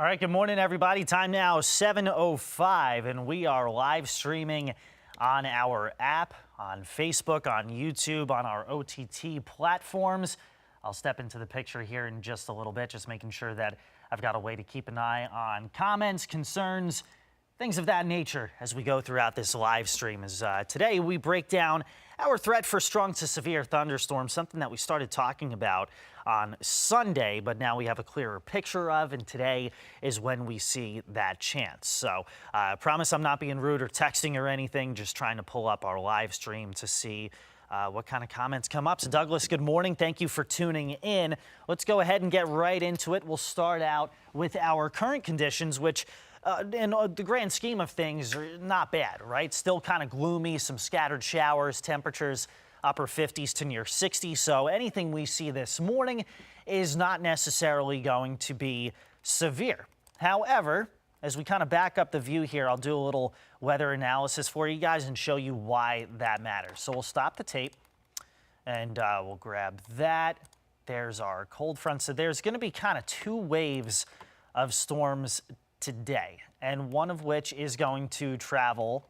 All right, good morning, everybody. Time now 7:05, and we are live streaming on our app, on Facebook, on YouTube, on our OTT platforms. I'll step into the picture here in just a little bit, just making sure that I've got a way to keep an eye on comments, concerns, things of that nature as we go throughout this live stream. As today we break down our threat for strong to severe thunderstorms, something that we started talking about on Sunday, but now we have a clearer picture of, and today is when we see that chance. So I promise I'm not being rude or texting or anything, just trying to pull up our live stream to see what kind of comments come up. So Douglas, good morning. Thank you for tuning in. Let's go ahead and get right into it. We'll start out with our current conditions, which in the grand scheme of things are not bad, right? Still kind of gloomy, some scattered showers, temperatures upper 50s to near 60s. So anything we see this morning is not necessarily going to be severe. However, as we kind of back up the view here, I'll do a little weather analysis for you guys and show you why that matters. So we'll stop the tape and we'll grab that. There's our cold front. So there's going to be kind of two waves of storms today, and one of which is going to travel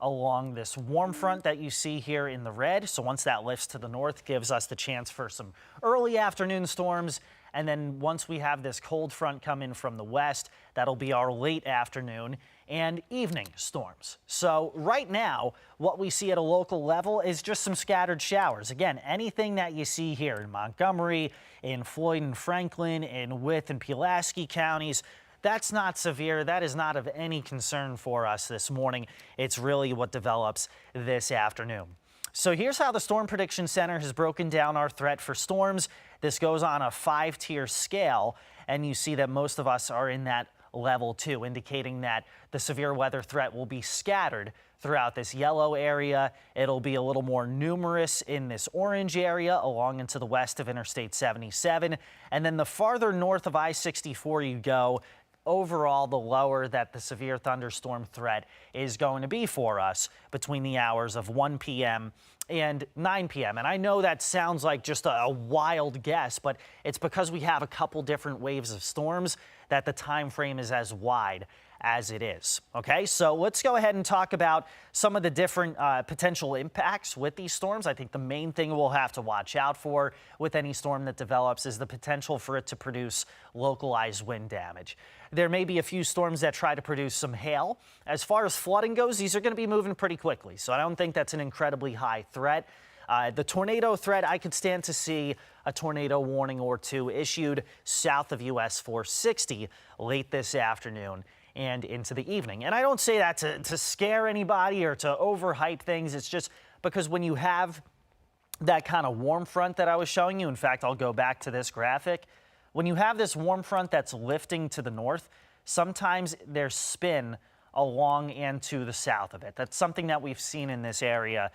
along this warm front that you see here in the red. So once that lifts to the north, gives us the chance for some early afternoon storms. And then once we have this cold front come in from the west, that'll be our late afternoon and evening storms. So right now, what we see at a local level is just some scattered showers. Again, anything that you see here in Montgomery, in Floyd and Franklin, in Wythe and Pulaski counties, that's not severe. That is not of any concern for us this morning. It's really what develops this afternoon. So here's how the Storm Prediction Center has broken down our threat for storms. This goes on a 5-tier scale, and you see that most of us are in that level 2, indicating that the severe weather threat will be scattered throughout this yellow area. It'll be a little more numerous in this orange area along into the west of Interstate 77. And then the farther north of I-64 you go, overall, the lower that the severe thunderstorm threat is going to be for us between the hours of 1 p.m. and 9 p.m. And I know that sounds like just a wild guess, but it's because we have a couple different waves of storms that the time frame is as wide as it is. Okay, so let's go ahead and talk about some of the different potential impacts with these storms. I think the main thing we'll have to watch out for with any storm that develops is the potential for it to produce localized wind damage. There may be a few storms that try to produce some hail. As far as flooding goes, these are going to be moving pretty quickly, so I don't think that's an incredibly high threat. The tornado threat, I could stand to see a tornado warning or two issued south of US 460 late this afternoon and into the evening. And I don't say that to scare anybody or to overhype things. It's just because when you have that kind of warm front that I was showing you, in fact, I'll go back to this graphic. When you have this warm front that's lifting to the north, sometimes there's spin along and to the south of it. That's something that we've seen in this area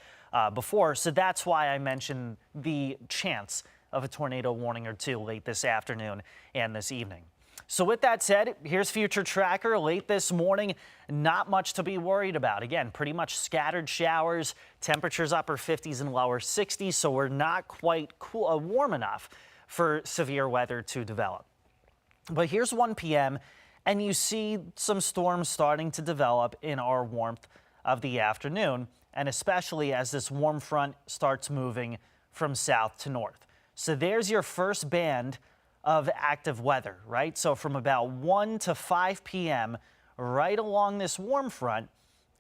before. So that's why I mentioned the chance of a tornado warning or two late this afternoon and this evening. So with that said, here's Future Tracker late this morning. Not much to be worried about. Again, pretty much scattered showers, temperatures upper 50s and lower 60s, so we're not quite warm enough for severe weather to develop. But here's 1 p.m. and you see some storms starting to develop in our warmth of the afternoon, and especially as this warm front starts moving from south to north. So there's your first band of active weather, right? So from about 1 to 5 p.m., right along this warm front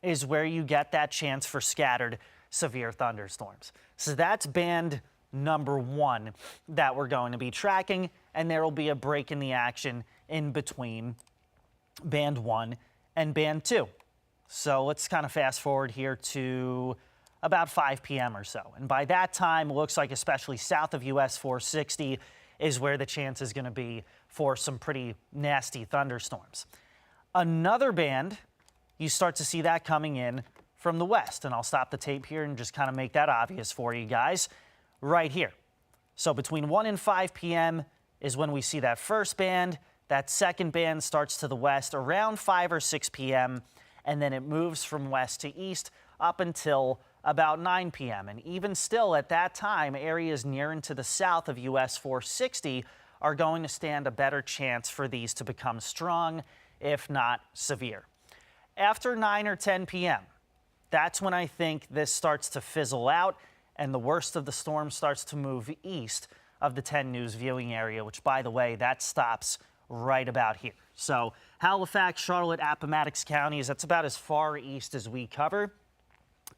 is where you get that chance for scattered severe thunderstorms. So that's band number 1 that we're going to be tracking, and there will be a break in the action in between band 1 and band 2. So let's kind of fast forward here to about 5 p.m. or so. And by that time, it looks like especially south of US 460 is where the chance is going to be for some pretty nasty thunderstorms. Another band, you start to see that coming in from the west. And I'll stop the tape here and just kind of make that obvious for you guys right here. So between 1 and 5 p.m. is when we see that first band. That second band starts to the west around 5 or 6 p.m. and then it moves from west to east up until about 9 p.m. And even still at that time, areas near and to the south of US 460 are going to stand a better chance for these to become strong, if not severe. After 9 or 10 p.m., that's when I think this starts to fizzle out and the worst of the storm starts to move east of the 10 News viewing area, which, by the way, that stops right about here. So Halifax, Charlotte, Appomattox counties, that's about as far east as we cover.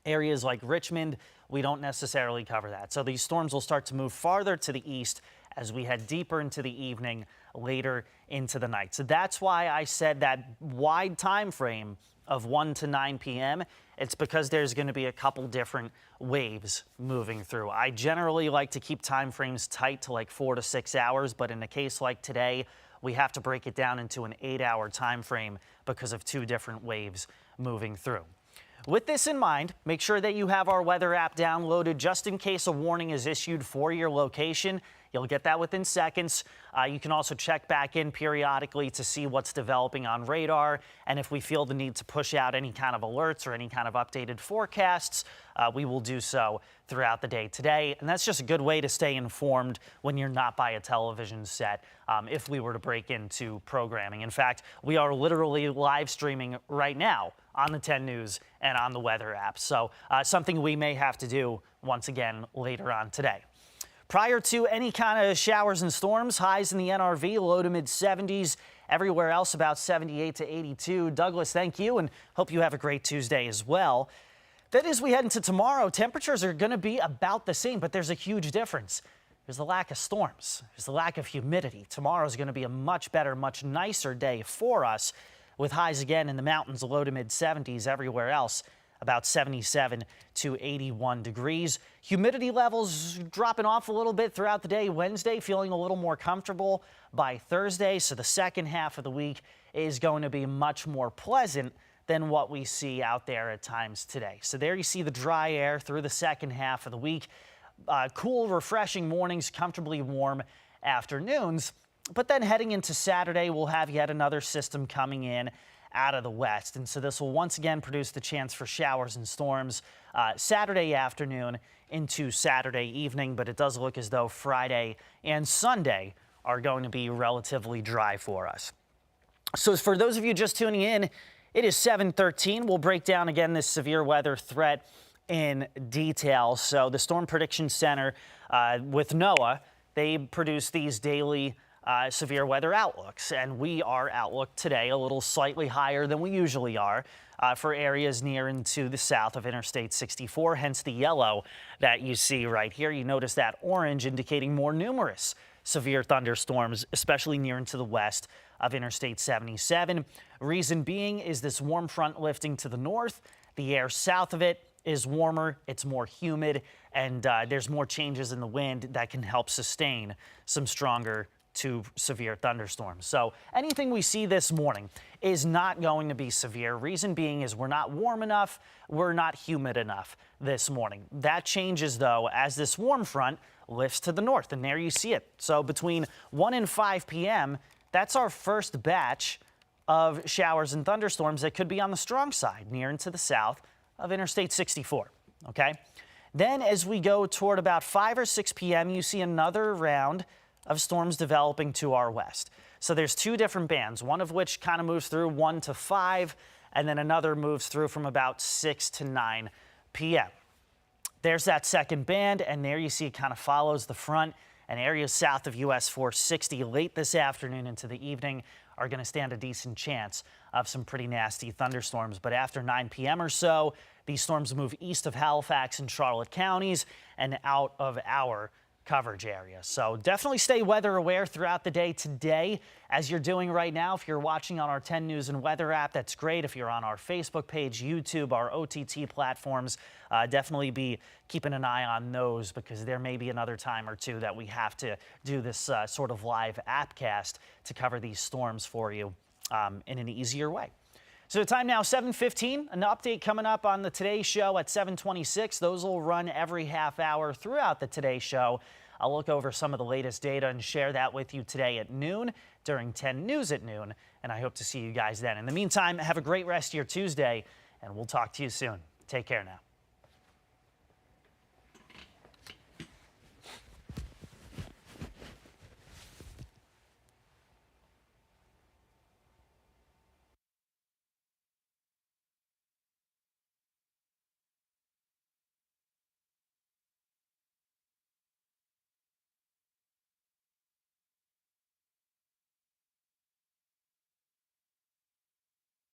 Areas like Richmond, we don't necessarily cover that. So these storms will start to move farther to the east as we head deeper into the evening, later into the night. So that's why I said that wide time frame of 1 to 9 p.m. It's because there's going to be a couple different waves moving through. I generally like to keep time frames tight to like 4 to 6 hours, but in a case like today, we have to break it down into an 8-hour time frame because of 2 different waves moving through. With this in mind, make sure that you have our weather app downloaded just in case a warning is issued for your location. You'll get that within seconds. You can also check back in periodically to see what's developing on radar. And if we feel the need to push out any kind of alerts or any kind of updated forecasts, we will do so throughout the day today. And that's just a good way to stay informed when you're not by a television set, if we were to break into programming. In fact, we are literally live streaming right now on the 10 News and on the weather app. So something we may have to do once again later on today. Prior to any kind of showers and storms, highs in the NRV, low to mid 70s. Everywhere else about 78 to 82. Douglas, thank you, and hope you have a great Tuesday as well. That is, we head into tomorrow. Temperatures are going to be about the same, but there's a huge difference. There's the lack of storms. There's the lack of humidity. Tomorrow is going to be a much better, much nicer day for us, with highs again in the mountains, low to mid 70s. Everywhere else about 77 to 81 degrees. Humidity levels dropping off a little bit throughout the day. Wednesday feeling a little more comfortable by Thursday. So the second half of the week is going to be much more pleasant than what we see out there at times today. So there you see the dry air through the second half of the week. Cool, refreshing mornings, comfortably warm afternoons. But then heading into Saturday, we'll have yet another system coming in out of the west. And so this will once again produce the chance for showers and storms Saturday afternoon into Saturday evening. But it does look as though Friday and Sunday are going to be relatively dry for us. So for those of you just tuning in, it is 7:13. We'll break down again this severe weather threat in detail. So the Storm Prediction Center with NOAA, they produce these daily severe weather outlooks, and we are outlook today a little slightly higher than we usually are for areas near and to the south of Interstate 64, hence the yellow that you see right here. You notice that orange indicating more numerous severe thunderstorms, especially near and to the west of Interstate 77. Reason being is this warm front lifting to the north. The air south of it is warmer, it's more humid, and there's more changes in the wind that can help sustain some stronger to severe thunderstorms. So anything we see this morning is not going to be severe. Reason being is we're not warm enough, we're not humid enough this morning. That changes though as this warm front lifts to the north, and there you see it. So between 1 and 5 p.m., that's our first batch of showers and thunderstorms that could be on the strong side near and to the south of Interstate 64, okay? Then as we go toward about 5 or 6 p.m., you see another round of storms developing to our west. So there's 2 different bands, one of which kind of moves through 1 to 5, and then another moves through from about 6 to 9 p.m. There's that second band, and there you see it kind of follows the front, and areas south of US 460 late this afternoon into the evening are going to stand a decent chance of some pretty nasty thunderstorms. But after 9 p.m. or so, these storms move east of Halifax and Charlotte counties and out of our coverage area. So definitely stay weather aware throughout the day today, as you're doing right now. If you're watching on our 10 News and weather app, that's great. If you're on our Facebook page, YouTube, our OTT platforms, definitely be keeping an eye on those, because there may be another time or two that we have to do this sort of live appcast to cover these storms for you in an easier way. So the time now, 7:15. An update coming up on the Today Show at 7:26. Those will run every half hour throughout the Today Show. I'll look over some of the latest data and share that with you today at noon during 10 News at noon. And I hope to see you guys then. In the meantime, have a great rest of your Tuesday, and we'll talk to you soon. Take care now.